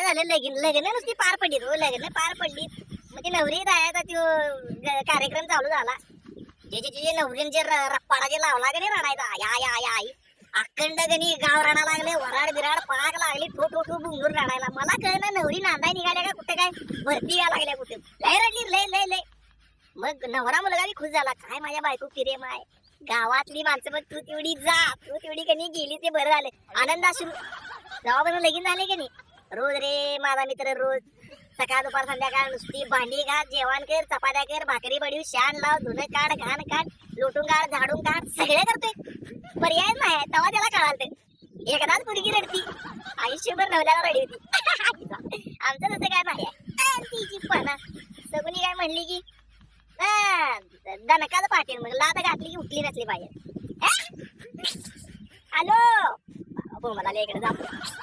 झालं लगीन लग्न नुसती पार पडली रो लग्न पार पडली मग ती नवरी जायचा तो कार्यक्रम चालू झाला जे नवरींचे रप्पाडा जे लावला का नाही रडायचा या या या आई अखंड गणी गाव रडा लागले वराड बिराड पाक लागली ठो ठो ठो बुंगून रडायला मला कळलं नवरी नांदाय निघाल्या का कुठे काय भरती या लागल्या कुठे लय रडली लय लय लय मग नवरा मुलगा बी खुश झाला काय माझ्या बायको प्रेम आहे गावातली माणसं मग तू तेवढी जा तू तेवढी कणी गेली ते बरं झालं आनंद असून जेव्हा लगीन झाले की नाही रोज रे माझा मित्र रोज सकाळ दुपार संध्याकाळ नुसती भांडी घाल जेवण कर चपात्या कर भाकरी बडीव शान लाव धुणं काढ घाण काढ लोटून काढ झाडून काढ सगळे करतोय पर्याय नाही तेव्हा त्याला कळालं एकदाच मुलगी रडती आयुष्यभर नवऱ्याला रडी होती आमचं तसं काय नाही तिची पणा सगुनी काय म्हणली की दणकाच पाटील मग लाता घातली की उठली नसली पाहिजे हॅलो मला इकडे जातो